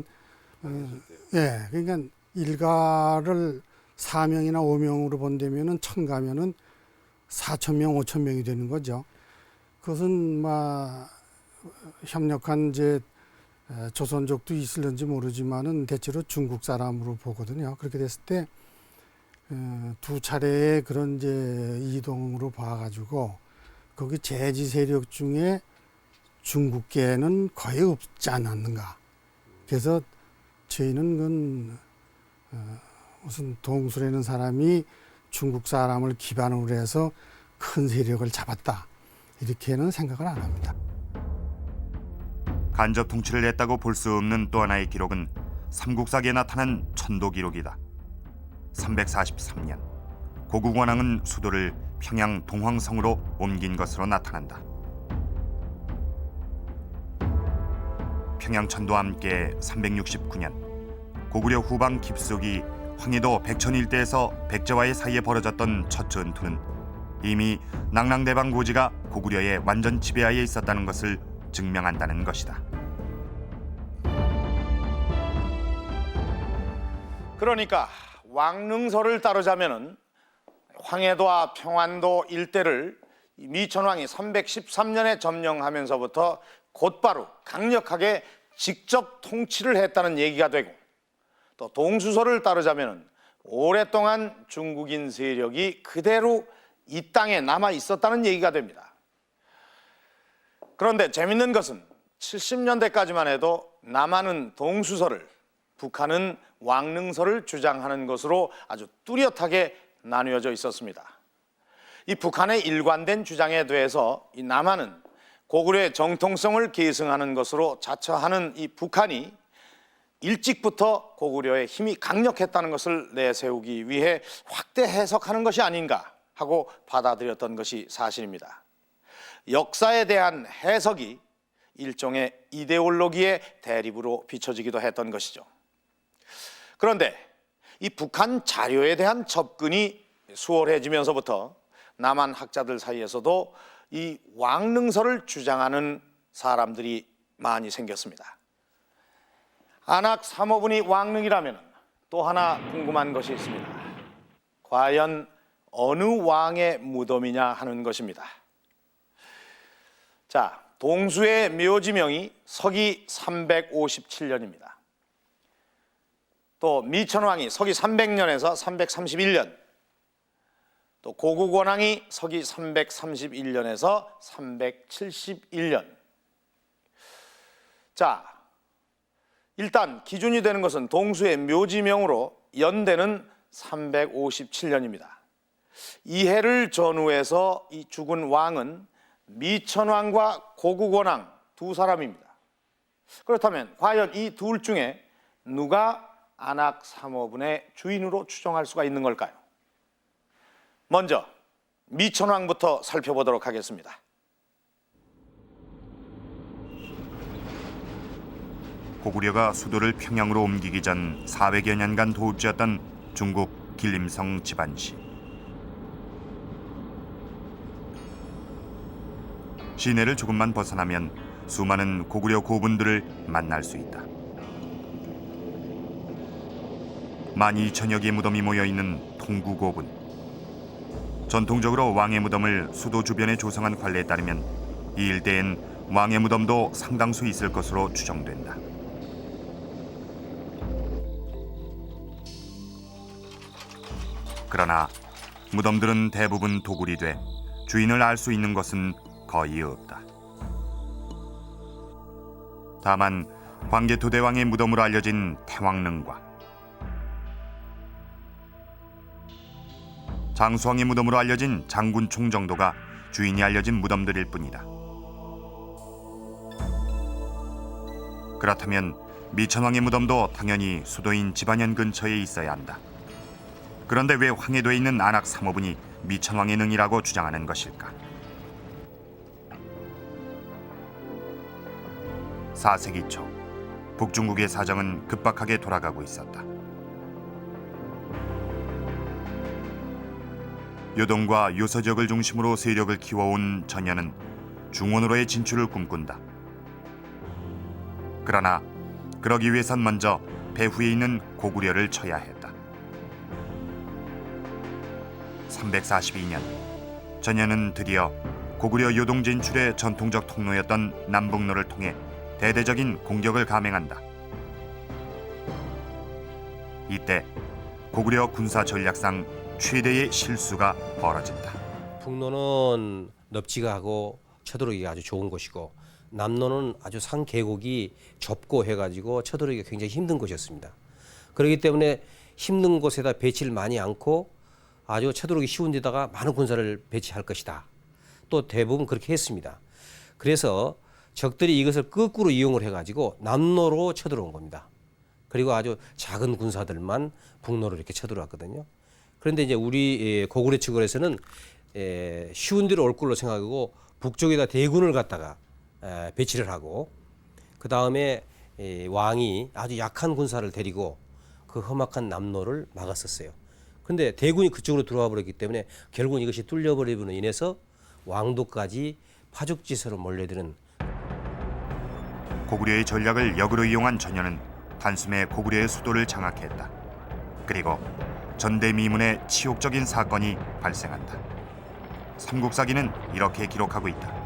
그러니까 일가를 4명이나 5명으로 본다면은 1000가면은 4000명, 5000명이 되는 거죠. 그것은 협력한 조선족도 있을는지 모르지만은 대체로 중국 사람으로 보거든요. 그렇게 됐을 때 두 차례의 그런 이동으로 봐가지고 거기 제지 세력 중에 중국계는 거의 없지 않았는가. 그래서 저희는 무슨 동수라는 사람이 중국 사람을 기반으로 해서 큰 세력을 잡았다. 이렇게는 생각을 안 합니다. 간접 통치를 했다고 볼 수 없는 또 하나의 기록은 삼국사기에 나타난 천도 기록이다. 343년 고국원왕은 수도를 평양 동황성으로 옮긴 것으로 나타난다. 평양천도와 함께 369년 고구려 후방 깊숙이 황해도 백천 일대에서 백제와의 사이에 벌어졌던 첫 전투는 이미 낭랑대방 고지가 고구려의 완전 지배하에 있었다는 것을 증명한다는 것이다. 그러니까 왕릉서를 따르자면은 황해도와 평안도 일대를 미천왕이 313년에 점령하면서부터 곧바로 강력하게 직접 통치를 했다는 얘기가 되고, 또 동수서를 따르자면은 오랫동안 중국인 세력이 그대로 이 땅에 남아 있었다는 얘기가 됩니다. 그런데 재밌는 것은 70년대까지만 해도 남한은 동수서를, 북한은 왕릉서를 주장하는 것으로 아주 뚜렷하게 나뉘어져 있었습니다. 이 북한의 일관된 주장에 대해서 이 남한은 고구려의 정통성을 계승하는 것으로 자처하는 이 북한이 일찍부터 고구려의 힘이 강력했다는 것을 내세우기 위해 확대 해석하는 것이 아닌가 하고 받아들였던 것이 사실입니다. 역사에 대한 해석이 일종의 이데올로기의 대립으로 비춰지기도 했던 것이죠. 그런데 이 북한 자료에 대한 접근이 수월해지면서부터 남한 학자들 사이에서도 이 왕릉서를 주장하는 사람들이 많이 생겼습니다. 안악 삼호분이 왕릉이라면 또 하나 궁금한 것이 있습니다. 과연 어느 왕의 무덤이냐 하는 것입니다. 자, 동수의 묘지명이 서기 357년입니다. 또 미천왕이 서기 300년에서 331년, 또 고국원왕이 서기 331년에서 371년. 자, 일단 기준이 되는 것은 동수의 묘지명으로 연대는 357년입니다. 이 해를 전후해서 이 죽은 왕은 미천왕과 고국원왕 두 사람입니다. 그렇다면 과연 이 둘 중에 누가 안악 3호분의 주인으로 추정할 수가 있는 걸까요? 먼저 미천왕부터 살펴보도록 하겠습니다. 고구려가 수도를 평양으로 옮기기 전 400여 년간 도읍지였던 중국 길림성 집안시. 시내를 조금만 벗어나면 수많은 고구려 고분들을 만날 수 있다. 12,000여 개의 무덤이 모여있는 통구고분. 전통적으로 왕의 무덤을 수도 주변에 조성한 관례에 따르면 이 일대엔 왕의 무덤도 상당수 있을 것으로 추정된다. 그러나 무덤들은 대부분 도굴이 돼 주인을 알 수 있는 것은 거의 없다. 다만 광개토대왕의 무덤으로 알려진 태왕릉과 장수왕의 무덤으로 알려진 장군총 정도가 주인이 알려진 무덤들일 뿐이다. 그렇다면 미천왕의 무덤도 당연히 수도인 집안현 근처에 있어야 한다. 그런데 왜 황해도에 있는 안악 3호분이 미천왕의 능이라고 주장하는 것일까? 4세기 초 북중국의 사정은 급박하게 돌아가고 있었다. 요동과 요서 지역을 중심으로 세력을 키워온 전야는 중원으로의 진출을 꿈꾼다. 그러나 그러기 위해선 먼저 배후에 있는 고구려를 쳐야 했다. 342년 전야는 드디어 고구려 요동 진출의 전통적 통로였던 남북로를 통해 대대적인 공격을 감행한다. 이때 고구려 군사 전략상 최대의 실수가 벌어진다. 북로는 넙지가 하고 쳐들어오기가 아주 좋은 곳이고 남로는 아주 산 계곡이 좁고 해가지고 쳐들어오기가 굉장히 힘든 곳이었습니다. 그렇기 때문에 힘든 곳에다 배치를 많이 않고 아주 쳐들어오기 쉬운 데다가 많은 군사를 배치할 것이다. 또 대부분 그렇게 했습니다. 그래서 적들이 이것을 거꾸로 이용을 해가지고 남로로 쳐들어온 겁니다. 그리고 아주 작은 군사들만 북로로 이렇게 쳐들어왔거든요. 그런데 이제 우리 고구려 측에서는 쉬운 데로 올 걸로 생각하고 북쪽에다 대군을 갖다가 배치를 하고 그 다음에 왕이 아주 약한 군사를 데리고 그 험악한 남로를 막았었어요. 그런데 대군이 그쪽으로 들어와 버렸기 때문에 결국은 이것이 뚫려버림으로 인해서 왕도까지 파죽지세로 몰려드는 고구려의 전략을 역으로 이용한 전야는 단숨에 고구려의 수도를 장악했다. 그리고 전대미문의 치욕적인 사건이 발생한다. 삼국사기는 이렇게 기록하고 있다.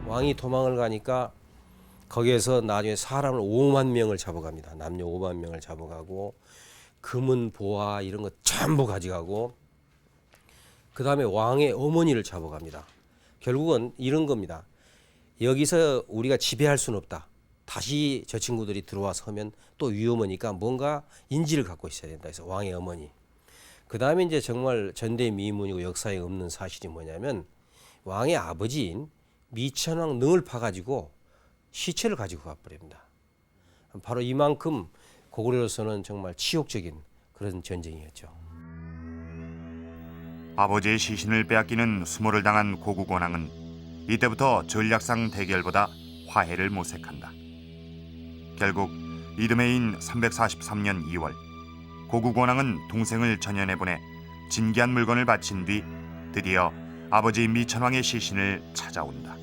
왕이 도망을 가니까 거기에서 나중에 사람을 5만 명을 잡아갑니다. 남녀 5만 명을 잡아가고 금은 보화 이런 거 전부 가져가고 그 다음에 왕의 어머니를 잡아갑니다. 결국은 이런 겁니다. 여기서 우리가 지배할 수는 없다. 다시 저 친구들이 들어와서 하면 또 위험하니까 뭔가 인지를 갖고 있어야 된다. 그래서 왕의 어머니. 그 다음에 이제 정말 전대미문이고 역사에 없는 사실이 뭐냐면 왕의 아버지인 미천왕 능을 파가지고 시체를 가지고 가버립니다. 바로 이만큼 고구려로서는 정말 치욕적인 그런 전쟁이었죠. 아버지의 시신을 빼앗기는 수모를 당한 고국원왕은 이때부터 전략상 대결보다 화해를 모색한다. 결국 이듬해인 343년 2월 고국원왕은 동생을 전연해 보내 진귀한 물건을 바친 뒤 드디어 아버지 미천왕의 시신을 찾아온다.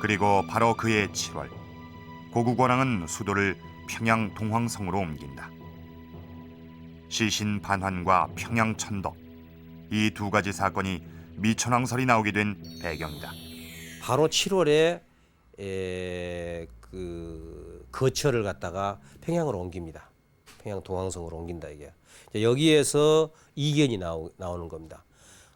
그리고 바로 그해 7월 고국원왕은 수도를 평양 동황성으로 옮긴다. 시신 반환과 평양 천덕, 이 두 가지 사건이 미천왕설이 나오게 된 배경이다. 바로 7월에 그 거처를 갖다가 평양으로 옮깁니다. 평양 동항성으로 옮긴다 이게. 이제 여기에서 이견이 나오는 겁니다.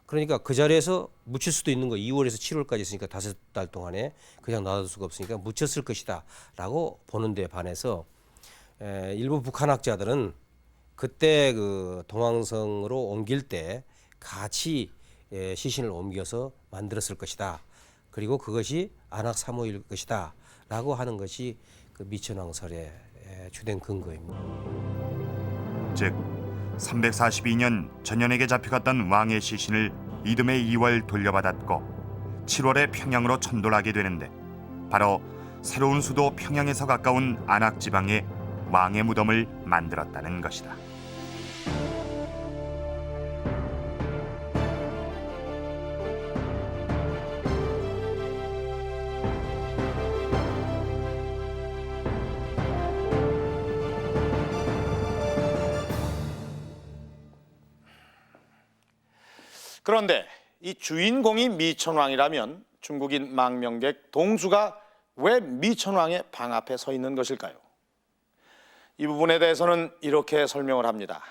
그러니까 그 자리에서 묻힐 수도 있는 거 2월에서 7월까지 있으니까 5달 동안에 그냥 놔둘 수가 없으니까 묻혔을 것이다라고 보는데 반해서 일부 북한학자들은 그때 그 동항성으로 옮길 때 같이 시신을 옮겨서 만들었을 것이다. 그리고 그것이 안악 3호일 것이다라고 하는 것이 그 미천왕설의 주된 근거입니다. 즉 342년 전현에게 잡혀갔던 왕의 시신을 이듬해 2월 돌려받았고 7월에 평양으로 천돌하게 되는데 바로 새로운 수도 평양에서 가까운 안악 지방에 왕의 무덤을 만들었다는 것이다. 그런데 이 주인공이 미천왕이라면 중국인 망명객 동수가 왜 미천왕의 방 앞에 서 있는 것일까요? 이 부분에 대해서는 이렇게 설명을 합니다.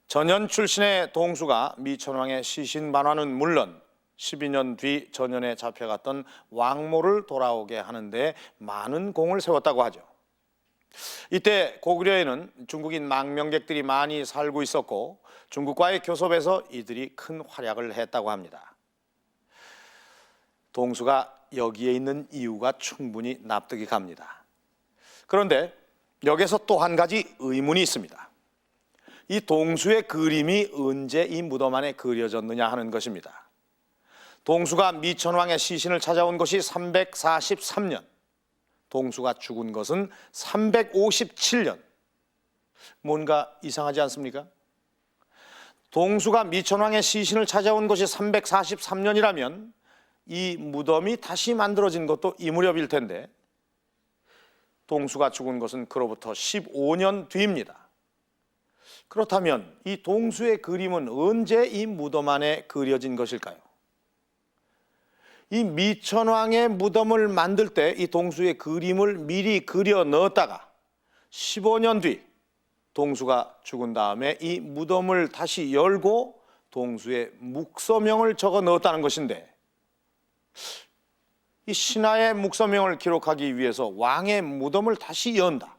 전현 출신의 동수가 미천왕의 시신 반환은 물론 12년 뒤 전현에 잡혀갔던 왕모를 돌아오게 하는데 많은 공을 세웠다고 하죠. 이때 고구려에는 중국인 망명객들이 많이 살고 있었고 중국과의 교섭에서 이들이 큰 활약을 했다고 합니다. 동수가 여기에 있는 이유가 충분히 납득이 갑니다. 그런데 여기서 또 한 가지 의문이 있습니다. 이 동수의 그림이 언제 이 무덤 안에 그려졌느냐 하는 것입니다. 동수가 미천왕의 시신을 찾아온 것이 343년, 동수가 죽은 것은 357년. 뭔가 이상하지 않습니까? 동수가 미천왕의 시신을 찾아온 것이 343년이라면 이 무덤이 다시 만들어진 것도 이 무렵일 텐데 동수가 죽은 것은 그로부터 15년 뒤입니다. 그렇다면 이 동수의 그림은 언제 이 무덤 안에 그려진 것일까요? 이 미천왕의 무덤을 만들 때 이 동수의 그림을 미리 그려 넣었다가 15년 뒤 동수가 죽은 다음에 이 무덤을 다시 열고 동수의 묵서명을 적어 넣었다는 것인데 이 신하의 묵서명을 기록하기 위해서 왕의 무덤을 다시 연다.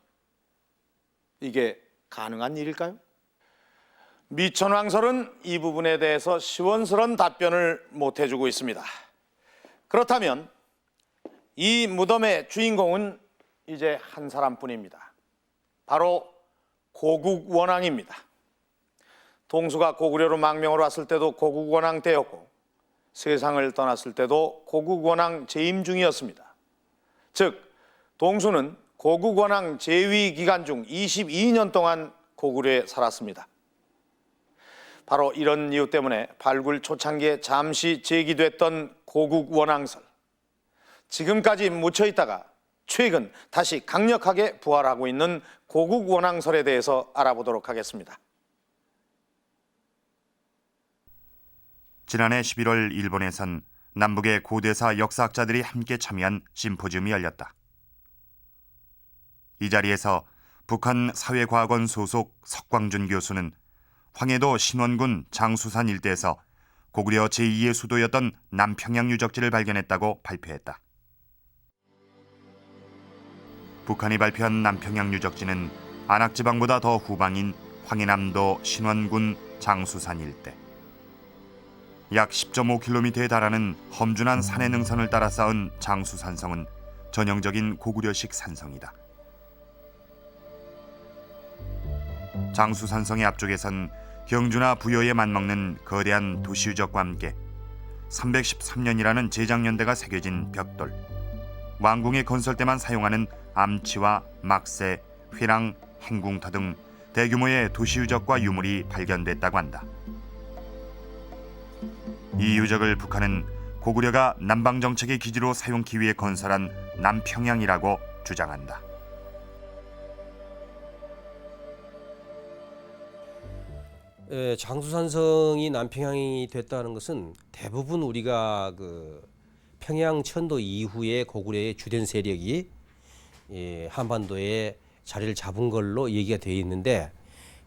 이게 가능한 일일까요? 미천왕설은 이 부분에 대해서 시원스런 답변을 못 해주고 있습니다. 그렇다면 이 무덤의 주인공은 이제 한 사람뿐입니다. 바로 고국원왕입니다. 동수가 고구려로 망명으로 왔을 때도 고국원왕 때였고 세상을 떠났을 때도 고국원왕 재임 중이었습니다. 즉 동수는 고국원왕 재위 기간 중 22년 동안 고구려에 살았습니다. 바로 이런 이유 때문에 발굴 초창기에 잠시 제기됐던 고국원왕설, 지금까지 묻혀있다가 최근 다시 강력하게 부활하고 있는 고국원왕설에 대해서 알아보도록 하겠습니다. 지난해 11월 일본에선 남북의 고대사 역사학자들이 함께 참여한 심포지움이 열렸다. 이 자리에서 북한 사회과학원 소속 석광준 교수는 황해도 신원군 장수산 일대에서 고구려 제2의 수도였던 남평양 유적지를 발견했다고 발표했다. 북한이 발표한 남평양 유적지는 안악지방보다 더 후방인 황해남도 신원군 장수산 일대. 약 10.5km에 달하는 험준한 산의 능선을 따라 쌓은 장수산성은 전형적인 고구려식 산성이다. 장수산성의 앞쪽에선 경주나 부여에 맞먹는 거대한 도시유적과 함께 313년이라는 제작연대가 새겨진 벽돌, 왕궁의 건설 때만 사용하는 암치와 막새, 회랑, 행궁터 등 대규모의 도시유적과 유물이 발견됐다고 한다. 이 유적을 북한은 고구려가 남방정책의 기지로 사용하기 위해 건설한 남평양이라고 주장한다. 장수산성이 남평양이 됐다는 것은 대부분 우리가 그 평양 천도 이후에 고구려의 주된 세력이 한반도에 자리를 잡은 걸로 얘기가 되어 있는데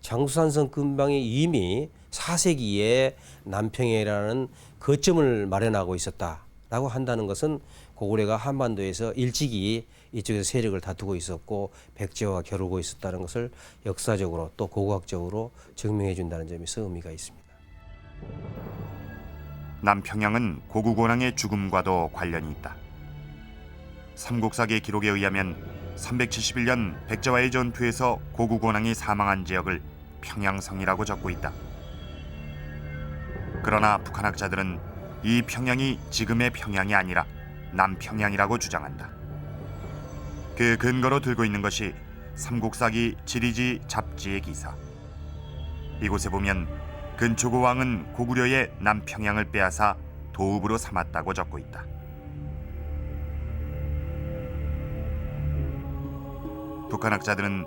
장수산성 근방이 이미 4세기에 남평양이라는 거점을 마련하고 있었다라고 한다는 것은 고구려가 한반도에서 일찍이 이쪽에서 세력을 다투고 있었고 백제와 겨루고 있었다는 것을 역사적으로 또 고고학적으로 증명해 준다는 점에서 의미가 있습니다. 남평양은 고구곤왕의 죽음과도 관련이 있다. 삼국사기 기록에 의하면 371년 백제와의 전투에서 고구곤왕이 사망한 지역을 평양성이라고 적고 있다. 그러나 북한학자들은 이 평양이 지금의 평양이 아니라 남평양이라고 주장한다. 그 근거로 들고 있는 것이 삼국사기 지리지 잡지의 기사. 이곳에 보면 근초고 왕은 고구려의 남평양을 빼앗아 도읍으로 삼았다고 적고 있다. 북한학자들은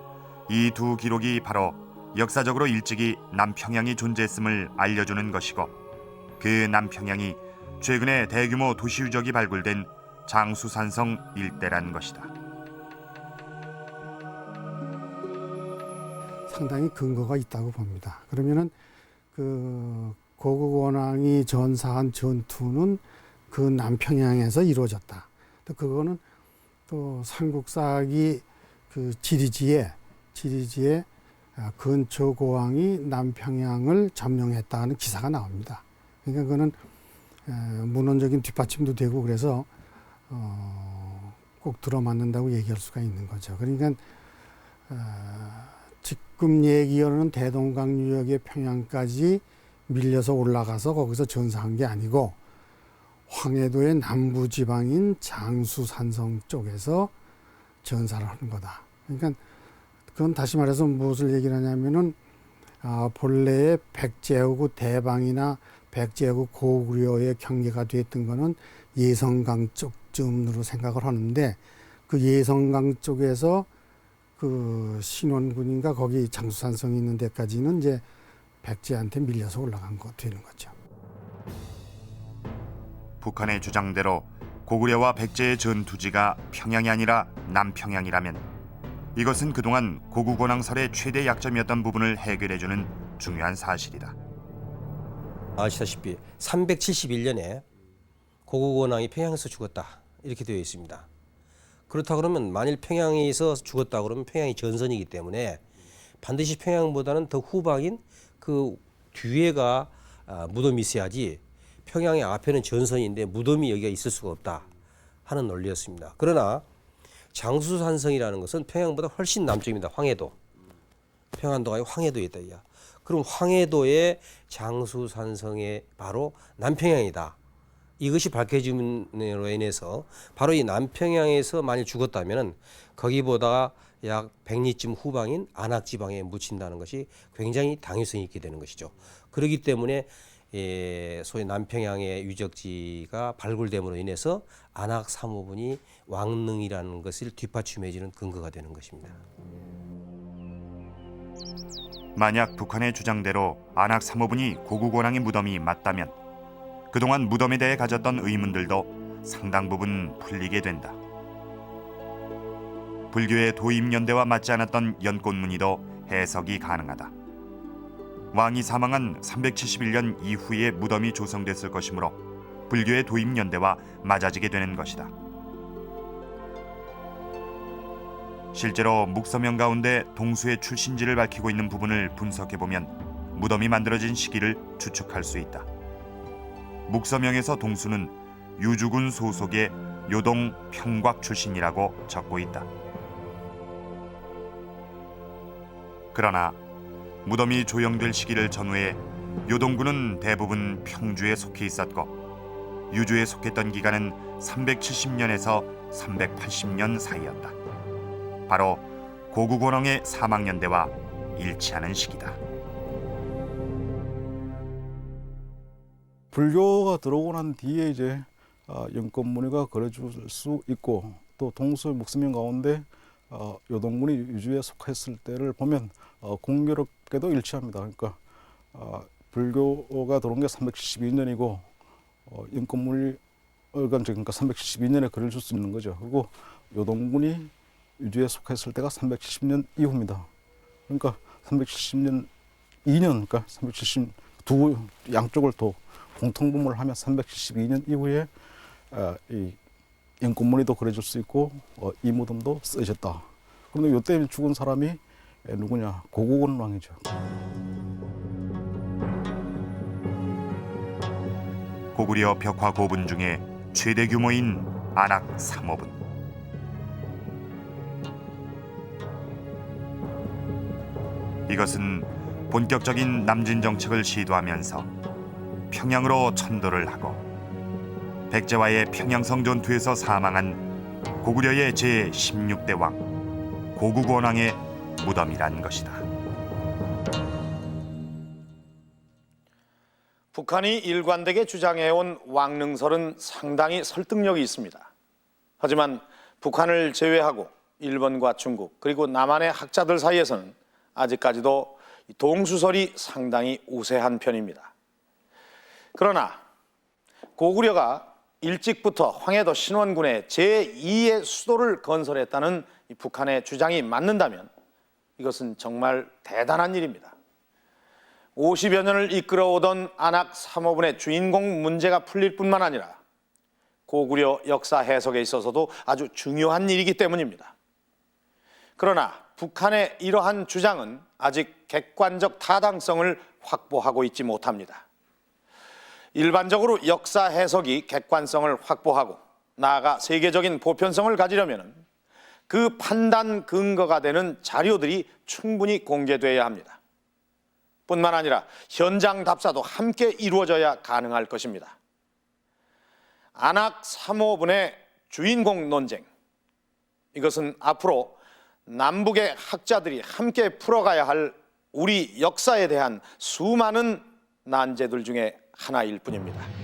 이 두 기록이 바로 역사적으로 일찍이 남평양이 존재했음을 알려주는 것이고, 그 남평양이 최근에 대규모 도시 유적이 발굴된 장수산성 일대라는 것이다. 상당히 근거가 있다고 봅니다. 그러면은 그 고구곤왕이 전사한 전투는 그 남평양에서 이루어졌다. 또 그거는 또 삼국사기 그 지리지에 근초고왕이 남평양을 점령했다는 기사가 나옵니다. 그러니까 그거는 문헌적인 뒷받침도 되고 그래서 꼭 들어맞는다고 얘기할 수가 있는 거죠. 그러니까 지금 얘기하는 대동강 유역의 평양까지 밀려서 올라가서 거기서 전사한 게 아니고 황해도의 남부 지방인 장수산성 쪽에서 전사를 하는 거다. 그러니까 그건 다시 말해서 무엇을 얘기를 하냐면은 본래의 백제하고 대방이나 백제하고 고구려의 경계가 됐던 거는 예성강 쪽쯤으로 생각을 하는데, 그 예성강 쪽에서 그 신원군인가 거기 장수산성이 있는 데까지는 이제 백제한테 밀려서 올라간 거 되는 거죠. 북한의 주장대로 고구려와 백제의 전투지가 평양이 아니라 남평양이라면 이것은 그동안 고구곤왕설의 최대 약점이었던 부분을 해결해주는 중요한 사실이다. 아시다시피 371년에 고구곤왕이 평양에서 죽었다 이렇게 되어 있습니다. 그렇다 그러면 만일 평양에서 죽었다 그러면 평양이 전선이기 때문에 반드시 평양보다는 더 후방인 그 뒤에가 무덤이 있어야지, 평양의 앞에는 전선인데 무덤이 여기가 있을 수가 없다 하는 논리였습니다. 그러나 장수산성이라는 것은 평양보다 훨씬 남쪽입니다. 황해도. 평안도가 아니고 황해도에 있다. 그럼 황해도의 장수산성이 바로 남평양이다. 이것이 밝혀짐으로 인해서 바로 이 남평양에서 만일 죽었다면 거기보다 약 100리쯤 후방인 안악지방에 묻힌다는 것이 굉장히 당위성이 있게 되는 것이죠. 그렇기 때문에 소위 남평양의 유적지가 발굴됨으로 인해서 안악 3호분이 왕릉이라는 것을 뒷받침해주는 근거가 되는 것입니다. 만약 북한의 주장대로 안악 3호분이 고구곤왕의 무덤이 맞다면 그동안 무덤에 대해 가졌던 의문들도 상당 부분 풀리게 된다. 불교의 도입연대와 맞지 않았던 연꽃무늬도 해석이 가능하다. 왕이 사망한 371년 이후에 무덤이 조성됐을 것이므로 불교의 도입연대와 맞아지게 되는 것이다. 실제로 묵서명 가운데 동수의 출신지를 밝히고 있는 부분을 분석해보면 무덤이 만들어진 시기를 추측할 수 있다. 묵서명에서 동수는 유주군 소속의 요동 평곽 출신이라고 적고 있다. 그러나 무덤이 조형될 시기를 전후해 요동군은 대부분 평주에 속해 있었고 유주에 속했던 기간은 370년에서 380년 사이였다. 바로 고구곤왕의 사망연대와 일치하는 시기다. 불교가 들어오고 난 뒤에 이제 연꽃무늬가 그려줄 수 있고, 또 동서의 묵서명 가운데 요동군이 유주에 속했을 때를 보면 공교롭게도 일치합니다. 그러니까 불교가 들어온 게 372년이고 연꽃무늬 그러니까 372년에 그려줄 수 있는 거죠. 그리고 요동군이 유주에 속했을 때가 370년 이후입니다. 그러니까 370년 2년 그러니까 372 양쪽을 또 공통분모를 하면 372년 이후에 이 연꽃무늬도 그려질 수 있고 이 무덤도 쓰여졌다. 그런데 이때 죽은 사람이 누구냐? 고국원 왕이죠. 고구려 벽화 고분 중에 최대 규모인 안악 3호분. 이것은 본격적인 남진 정책을 시도하면서 평양으로 천도를 하고 백제와의 평양성 전투에서 사망한 고구려의 제16대 왕 고국원왕의 무덤이란 것이다. 북한이 일관되게 주장해온 왕릉설은 상당히 설득력이 있습니다. 하지만 북한을 제외하고 일본과 중국 그리고 남한의 학자들 사이에서는 아직까지도 동수설이 상당히 우세한 편입니다. 그러나 고구려가 일찍부터 황해도 신원군에 제2의 수도를 건설했다는 북한의 주장이 맞는다면 이것은 정말 대단한 일입니다. 50여 년을 이끌어오던 안악 3호분의 주인공 문제가 풀릴 뿐만 아니라 고구려 역사 해석에 있어서도 아주 중요한 일이기 때문입니다. 그러나 북한의 이러한 주장은 아직 객관적 타당성을 확보하고 있지 못합니다. 일반적으로 역사 해석이 객관성을 확보하고 나아가 세계적인 보편성을 가지려면 그 판단 근거가 되는 자료들이 충분히 공개돼야 합니다. 뿐만 아니라 현장 답사도 함께 이루어져야 가능할 것입니다. 안악 3호분의 주인공 논쟁, 이것은 앞으로 남북의 학자들이 함께 풀어가야 할 우리 역사에 대한 수많은 난제들 중에 하나일 뿐입니다.